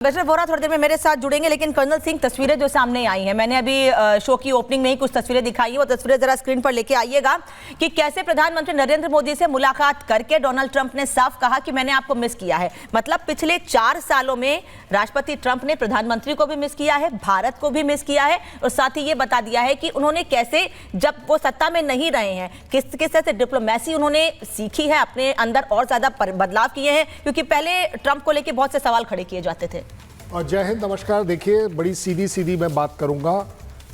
बजरंग वोरा थोड़ी देर में मेरे साथ जुड़ेंगे, लेकिन कर्नल सिंह, तस्वीरें जो सामने आई हैं, मैंने अभी शो की ओपनिंग में ही कुछ तस्वीरें दिखाई हैं, वो तस्वीरें जरा स्क्रीन पर लेके आइएगा कि कैसे प्रधानमंत्री नरेंद्र मोदी से मुलाकात करके डोनाल्ड ट्रंप ने साफ कहा कि मैंने आपको मिस किया है। मतलब पिछले 4 सालों में राष्ट्रपति ट्रंप ने प्रधानमंत्री को भी मिस किया है, भारत को भी मिस किया है, और साथ ही ये बता दिया है कि उन्होंने कैसे, जब वो सत्ता में नहीं रहे हैं, किस तरह से डिप्लोमेसी उन्होंने सीखी है, अपने अंदर और ज्यादा बदलाव किए हैं, क्योंकि पहले ट्रंप को लेकर बहुत से सवाल खड़े किए जाते थे। और जय हिंद, नमस्कार। देखिए, बड़ी सीधी मैं बात करूंगा।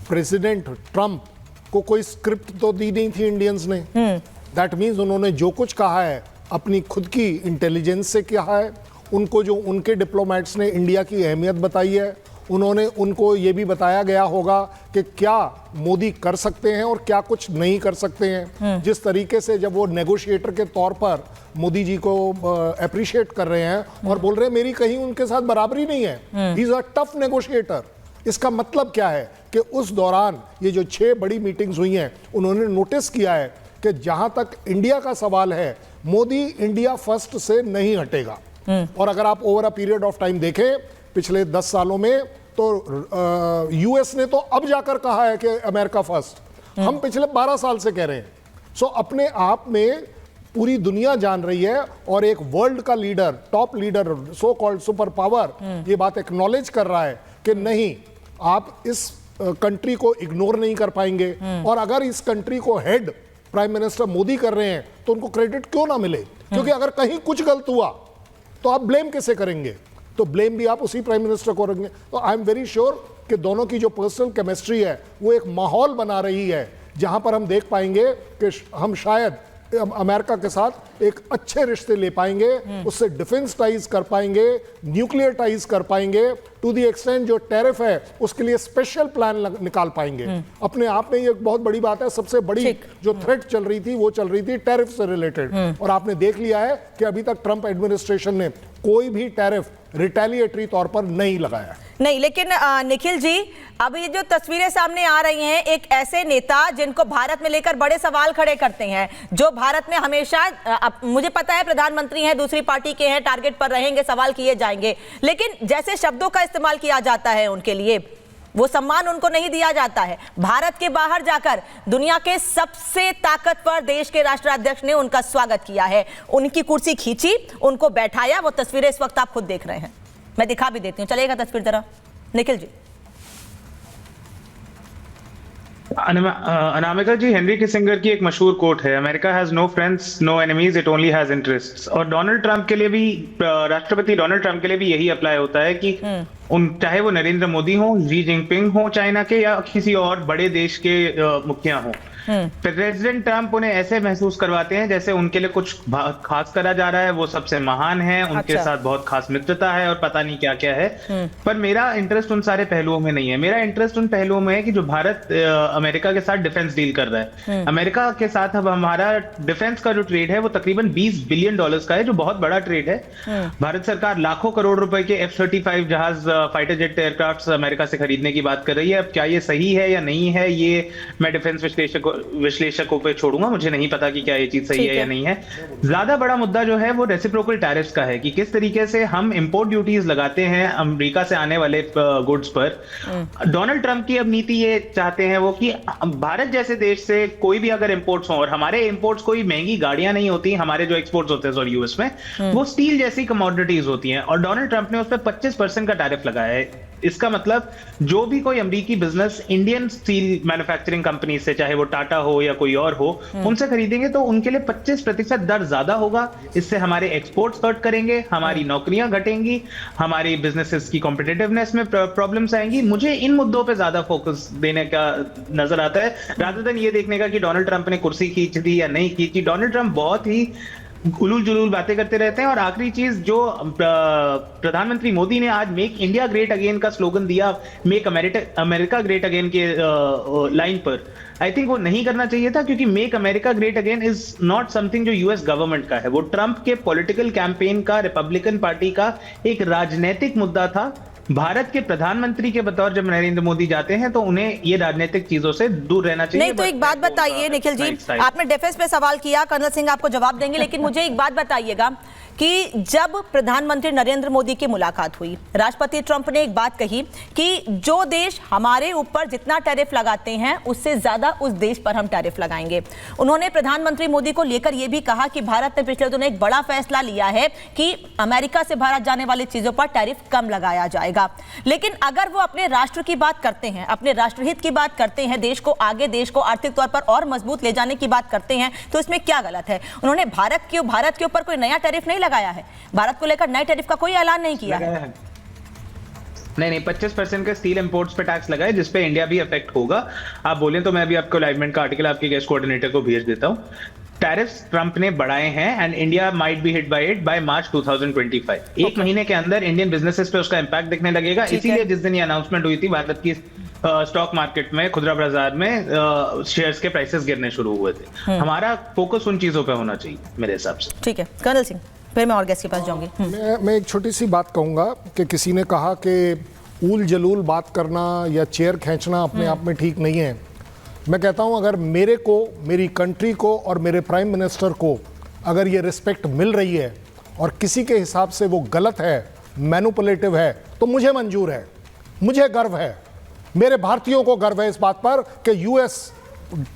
प्रेसिडेंट ट्रंप को कोई स्क्रिप्ट तो दी नहीं थी इंडियंस ने। दैट मीन्स उन्होंने जो कुछ कहा है अपनी खुद की इंटेलिजेंस से कहा है। उनको जो उनके डिप्लोमेट्स ने इंडिया की अहमियत बताई है, उन्होंने उनको ये भी बताया गया होगा कि क्या मोदी कर सकते हैं और क्या कुछ नहीं कर सकते हैं। जिस तरीके से जब वो नेगोशिएटर के तौर पर मोदी जी को अप्रिशिएट कर रहे हैं और बोल रहे हैं मेरी कहीं उनके साथ बराबरी नहीं है, he is a tough negotiator. इसका मतलब क्या है कि उस दौरान ये जो 6 बड़ी मीटिंग्स हुई हैं, उन्होंने नोटिस किया है कि जहां तक इंडिया का सवाल है, मोदी इंडिया फर्स्ट से नहीं हटेगा। और अगर आप over a period of time देखें पिछले 10 सालों में, तो यूएस ने तो अब जाकर कहा है कि अमेरिका फर्स्ट। हम पिछले 12 साल से कह रहे हैं। सो अपने आप में पूरी दुनिया जान रही है और एक वर्ल्ड का leader, top leader, so called super power, ये बात एक्नॉलेज कर रहा है कि नहीं, आप इस कंट्री को इग्नोर नहीं कर पाएंगे। और अगर इस कंट्री को हेड प्राइम मिनिस्टर मोदी कर रहे हैं तो उनको क्रेडिट क्यों ना मिले? क्योंकि अगर कहीं कुछ गलत हुआ तो आप ब्लेम कैसे करेंगे? तो ब्लेम भी आप उसी प्राइम मिनिस्टर को करेंगे। तो आई एम वेरी श्योर कि दोनों की जो पर्सनल केमिस्ट्री है वो एक माहौल बना रही है जहां पर हम देख पाएंगे कि हम शायद अमेरिका के साथ एक अच्छे रिश्ते ले पाएंगे, उससे डिफेंस टाइज कर पाएंगे, न्यूक्लियर टाइज कर पाएंगे, टू दी एक्सटेंट जो टैरिफ है उसके लिए स्पेशल प्लान निकाल पाएंगे। अपने आप में ये बहुत बड़ी बात है। सबसे बड़ी जो थ्रेट चल रही थी वो चल रही थी टैरिफ से रिलेटेड, और आपने देख लिया है कि अभी तक ट्रंप एडमिनिस्ट्रेशन ने कोई भी टैरिफ रिटेलिएटरी तौर पर नहीं लगाया नहीं। लेकिन निखिल जी, अब ये जो तस्वीरें सामने आ रही हैं, एक ऐसे नेता जिनको भारत में लेकर बड़े सवाल खड़े करते हैं, जो भारत में हमेशा, मुझे पता है प्रधानमंत्री हैं, दूसरी पार्टी के हैं, टारगेट पर रहेंगे, सवाल किए जाएंगे, लेकिन जैसे शब्दों का इस्तेमाल किया जाता है उनके लिए, वो सम्मान उनको नहीं दिया जाता है। भारत के बाहर जाकर दुनिया के सबसे ताकतवर देश के राष्ट्राध्यक्ष ने उनका स्वागत किया है, उनकी कुर्सी खींची, उनको बैठाया। वो तस्वीरें इस वक्त आप खुद देख रहे हैं, मैं दिखा भी देती हूँ, चलेगा तस्वीर जरा निखिल जी। अनामिका जी, हेनरी किसिंगर की एक मशहूर कोट है, America has no friends no enemies, it only has interests. और डोनाल्ड ट्रंप के लिए भी, राष्ट्रपति डोनाल्ड ट्रंप के लिए भी यही अप्लाई होता है कि चाहे वो नरेंद्र मोदी हो, शी जिनपिंग हो चाइना के, या किसी और बड़े देश के मुखिया हो, प्रेसिडेंट ट्रंप उन्हें ऐसे महसूस करवाते हैं जैसे उनके लिए कुछ खास करा जा रहा है, वो सबसे महान है, उनके साथ बहुत खास मित्रता है और पता नहीं क्या क्या है। पर मेरा इंटरेस्ट उन सारे पहलुओं में नहीं है। मेरा इंटरेस्ट उन पहलुओं में है कि जो भारत अमेरिका के साथ डिफेंस डील कर रहा है। अमेरिका के साथ अब हमारा डिफेंस का जो ट्रेड है वो तकरीबन $20 बिलियन का है, जो बहुत बड़ा ट्रेड है। भारत सरकार लाखों करोड़ रुपए के F-35 जहाज, फाइटर जेट एयरक्राफ्ट अमेरिका से खरीदने की बात कर रही है। अब क्या ये सही है या नहीं है, ये मैं डिफेंस विश्लेषकों पे छोड़ूंगा, मुझे नहीं पता कि क्या ये चीज सही है या नहीं है। ज्यादा बड़ा मुद्दा जो है वो रेसिप्रोकल टैरिफ्स का है कि किस तरीके से हम इंपोर्ट ड्यूटीज लगाते हैं अमेरिका से आने वाले गुड्स पर। डोनाल्ड ट्रंप की अब नीति ये चाहते हैं वो कि भारत जैसे देश से कोई भी अगर इंपोर्ट्स हो, और हमारे इंपोर्ट्स कोई महंगी गाड़ियां नहीं होती, हमारे जो एक्सपोर्ट्स होते हैं सॉरी यूएस में, वो स्टील जैसी कमोडिटीज होती हैं, और डोनाल्ड ट्रंप ने उस पर 25% का टैरिफ लगाया है। इसका मतलब जो भी कोई अमेरिकी business Indian steel manufacturing company से, चाहे वो टाटा हो या कोई और हो, उनसे खरीदेंगे तो उनके लिए 25% दर ज्यादा होगा। इससे हमारे एक्सपोर्ट्स हर्ट करेंगे, हमारी नौकरियां घटेंगी, हमारी बिजनेसेस की कॉम्पिटिटिवनेस में प्रॉब्लम्स आएंगी। मुझे इन मुद्दों पे ज्यादा फोकस देने का नजर आता है, रादर देन ये देखने का कि डोनाल्ड ट्रंप ने कुर्सी खींच दी या नहीं खींची। डोनाल्ड ट्रंप बहुत ही उलूल जुलूल बातें करते रहते हैं। और आखिरी चीज, जो प्रधानमंत्री मोदी ने आज मेक इंडिया ग्रेट अगेन का स्लोगन दिया, मेक अमेरिका ग्रेट अगेन के लाइन पर, आई थिंक वो नहीं करना चाहिए था, क्योंकि make America great again is not something जो यूएस गवर्नमेंट का है, वो ट्रंप के पॉलिटिकल कैंपेन का, रिपब्लिकन पार्टी का एक राजनीतिक मुद्दा था। भारत के प्रधानमंत्री के बतौर जब नरेंद्र मोदी जाते हैं तो उन्हें ये राजनीतिक चीजों से दूर रहना चाहिए। नहीं तो एक बात बताइए निखिल जी, आपने डिफेंस पे सवाल किया, कर्नल सिंह आपको जवाब देंगे, लेकिन मुझे एक बात बताइएगा कि जब प्रधानमंत्री नरेंद्र मोदी की मुलाकात हुई, राष्ट्रपति ट्रंप ने एक बात कही कि जो देश हमारे ऊपर जितना टैरिफ लगाते हैं उससे ज्यादा उस देश पर हम टैरिफ लगाएंगे। उन्होंने प्रधानमंत्री मोदी को लेकर यह भी कहा कि भारत ने पिछले दिनों एक बड़ा फैसला लिया है कि अमेरिका से भारत जाने वाली चीजों पर टैरिफ कम लगाया जाएगा। लेकिन अगर वो अपने राष्ट्र की बात करते हैं, अपने राष्ट्रहित की बात करते हैं, देश को आगे, देश को आर्थिक तौर पर और मजबूत ले जाने की बात करते हैं, तो इसमें क्या गलत है? उन्होंने भारत के ऊपर कोई नया टैरिफ नहीं लगाया है, भारत को लेकर नए टैरिफ का कोई ऐलान नहीं किया है। नहीं 25% का स्टील इंपोर्ट्स पे टैक्स लगा है, जिसपे इंडिया भी अफेक्ट होगा। आप बोलें तो मैं अभी आपको लाइवमेंट का आर्टिकल आपके गेस्ट कोऑर्डिनेटर को भेज देता हूं। टैरिफ्स ट्रंप ने बढ़ाए हैं and India might be hit by it by March 2025। एक महीने के अंदर इंडियन बिजनेसेस पे उसका इंपैक्ट दिखने लगेगा। इसीलिए जिस दिन ये अनाउंसमेंट हुई थी, भारत की स्टॉक मार्केट में, खुदरा बाजार में शेयर्स के प्राइसेस गिरने शुरू हुए थे। हमारा फोकस उन चीजों पे होना चाहिए मेरे हिसाब से। ठीक है कर्नल सिंह, फिर मैं और गेस्ट के पास जाऊंगी। मैं एक छोटी सी बात कहूंगा कि किसी ने कहा कि ऊल जलूल बात करना या चेयर खींचना अपने आप में ठीक नहीं है। मैं कहता हूं अगर मेरे को, मेरी कंट्री को और मेरे प्राइम मिनिस्टर को अगर ये रिस्पेक्ट मिल रही है और किसी के हिसाब से वो गलत है, मैनिपुलेटिव है, तो मुझे मंजूर है, मुझे गर्व है, मेरे भारतीयों को गर्व है इस बात पर कि यूएस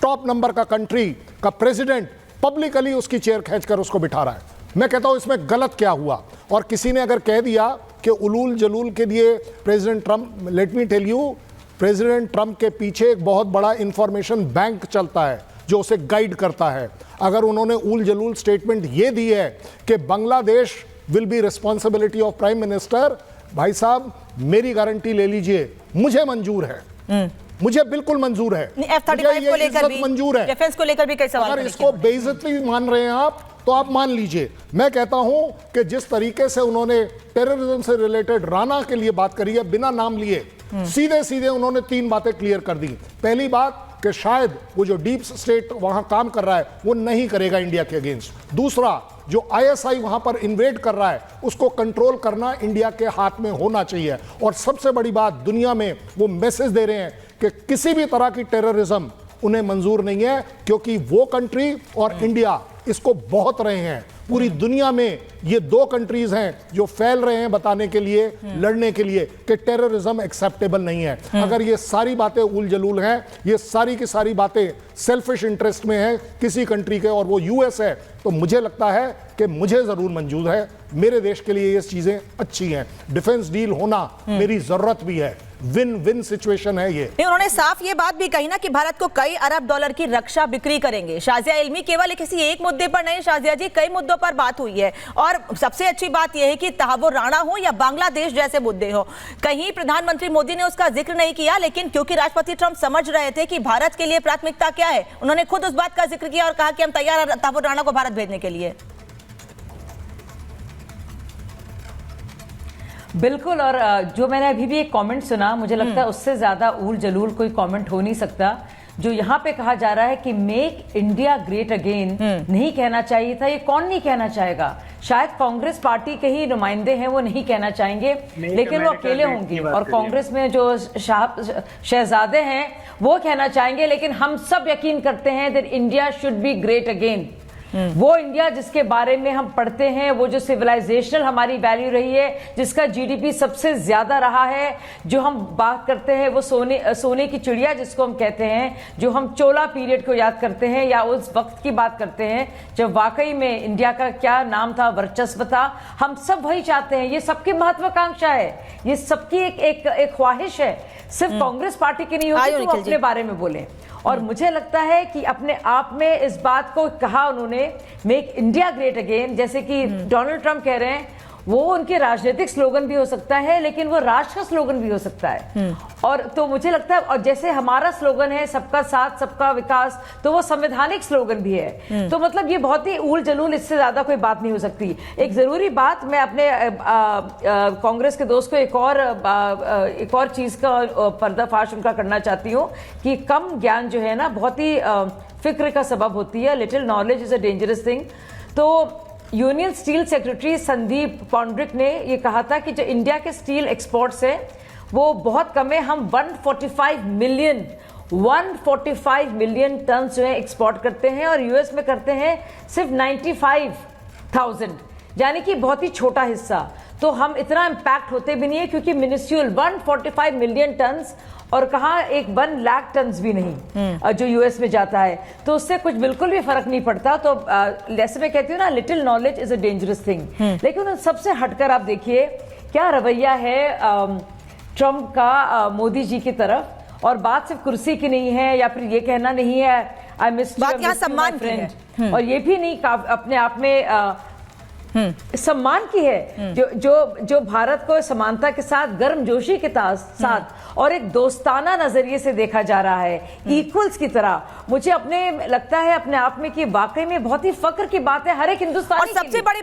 टॉप नंबर का कंट्री का प्रेसिडेंट पब्लिकली उसकी चेयर खींचकर उसको बिठा रहा है। मैं कहता हूं इसमें गलत क्या हुआ? और किसी ने अगर कह दिया कि उलूल जलूल के लिए president Trump, let me tell you, president Trump के पीछे एक बहुत बड़ा इंफॉर्मेशन बैंक चलता है जो उसे गाइड करता है। अगर उन्होंने उल जलूल स्टेटमेंट ये दी है कि Bangladesh will be responsibility of prime minister, भाई साहब मेरी गारंटी ले लीजिए, मुझे मंजूर है, मुझे बिल्कुल मंजूर है। F-35 को लेकर भी, मंजूर है, डिफेंस को लेकर भी कई सवाल। अगर इसको बेइज्जती मान रहे हैं आप तो आप मान लीजिए। मैं कहता हूं कि जिस तरीके से उन्होंने टेररिज्म से रिलेटेड राणा के लिए बात करी है, बिना नाम लिए सीधे सीधे उन्होंने 3 बातें क्लियर कर दी। पहली बात कि शायद वो जो डीप स्टेट वहां काम कर रहा है वो नहीं करेगा इंडिया के अगेंस्ट। दूसरा, जो आईएसआई वहां पर इन्वेड कर रहा है उसको कंट्रोल करना इंडिया के हाथ में होना चाहिए। और सबसे बड़ी बात, दुनिया में वो मैसेज दे रहे हैं कि किसी भी तरह की टेररिज्म उन्हें मंजूर नहीं है, क्योंकि वो कंट्री और इंडिया इसको बहुत रहे हैं। पूरी दुनिया में ये 2 कंट्रीज हैं जो फैल रहे हैं बताने के लिए, लड़ने के लिए कि टेररिज्म एक्सेप्टेबल नहीं है। अगर ये सारी बातें उल जलूल हैं, ये सारी की सारी बातें सेल्फिश इंटरेस्ट में है किसी कंट्री के और वो यूएस है, तो मुझे लगता है कि मुझे जरूर मंजूर है। मेरे देश के लिए ये चीजें अच्छी हैं। डिफेंस डील होना मेरी जरूरत भी है, विन विन सिचुएशन है ये। उन्होंने साफ ये बात भी कही ना कि भारत को कई अरब डॉलर की रक्षा बिक्री करेंगे। शाजिया इल्मी केवल किसी एक मुद्दे पर नहीं, शाजिया जी कई मुद्दों पर बात हुई है। और सबसे अच्छी बात यह है कि तहव्वुर राणा हो या बांग्लादेश जैसे मुद्दे हो, कहीं प्रधानमंत्री मोदी ने उसका जिक्र नहीं किया, लेकिन क्योंकि राष्ट्रपति ट्रंप समझ रहे थे कि भारत के लिए प्राथमिकता क्या है, उन्होंने खुद उस बात का जिक्र किया और कहा कि हम तैयार हैं तहव्वुर राणा को भारत भेजने के लिए। बिल्कुल। और जो मैंने अभी भी एक कमेंट सुना, मुझे लगता है उससे ज्यादा ऊल जलूल कोई कमेंट हो नहीं सकता। जो यहाँ पे कहा जा रहा है कि मेक इंडिया ग्रेट अगेन नहीं कहना चाहिए था, ये कौन नहीं कहना चाहेगा? शायद कांग्रेस पार्टी के ही नुमाइंदे हैं, वो नहीं कहना चाहेंगे, लेकिन वो अकेले होंगे। और कांग्रेस में जो शहजादे हैं वो कहना चाहेंगे, लेकिन हम सब यकीन करते हैं that India should be great again. वो इंडिया जिसके बारे में हम पढ़ते हैं, वो जो सिविलाइजेशनल हमारी वैल्यू रही है, जिसका जीडीपी सबसे ज्यादा रहा है, जो हम बात करते हैं वो सोने की चिड़िया जिसको हम कहते हैं, जो हम चोला पीरियड को याद करते हैं या उस वक्त की बात करते हैं जब वाकई में इंडिया का क्या नाम था, वर्चस्व था। हम सब वही चाहते हैं, ये सबकी महत्वाकांक्षा है, ये सबकी एक ख्वाहिश है। सिर्फ कांग्रेस पार्टी की नहीं होती तो अपने बारे में बोले। और मुझे लगता है कि अपने आप में इस बात को कहा उन्होंने, मेक इंडिया ग्रेट अगेन, जैसे कि डोनाल्ड ट्रंप कह रहे हैं, वो उनके राजनीतिक स्लोगन भी हो सकता है, लेकिन वो राष्ट्र का स्लोगन भी हो सकता है। और तो मुझे लगता है, और जैसे हमारा स्लोगन है सबका साथ सबका विकास, तो वो संवैधानिक स्लोगन भी है। तो मतलब ये बहुत ही ऊल जलूल, इससे ज्यादा कोई बात नहीं हो सकती। एक जरूरी बात मैं अपने कांग्रेस के दोस्त को एक और चीज का पर्दाफाश उनका करना चाहती हूँ कि कम ज्ञान जो है ना बहुत ही फिक्र का सबब होती है। Little knowledge is a dangerous thing. तो union steel secretary Sandeep Poundrik ने ये कहा था कि जो इंडिया के स्टील एक्सपोर्ट्स है वो बहुत कम है। हम 145 मिलियन टन जो है एक्सपोर्ट करते हैं और यूएस में करते हैं सिर्फ 95,000। यानी कि बहुत ही छोटा हिस्सा, तो हम इतना इम्पैक्ट होते भी नहीं है, क्योंकि मिनिस्ट्रियल 145 मिलियन टन और कहाँ एक 1 लाख टन भी नहीं जो यूएस में जाता है, तो उससे कुछ बिल्कुल भी फर्क नहीं पड़ता। तो जैसे मैं कहती हूँ ना, little knowledge is a dangerous thing. लेकिन उन सबसे हटकर आप देखिए क्या रवैया है ट्रंप का मोदी जी की तरफ, और बात सिर्फ कुर्सी की नहीं है या फिर ये कहना नहीं है आई मिस बात यहाँ सम्मान की है। और ये भी नहीं अपने आप में सम्मान की है, जो भारत को समानता के साथ, गर्मजोशी के साथ और एक दोस्ताना नजरिए से देखा जा रहा है, इक्वल्स की तरह। मुझे लगता है अपने आप में कि वाकई में बहुत ही फक्र की बात है हर एक हिंदुस्तानी और सबसे बड़ी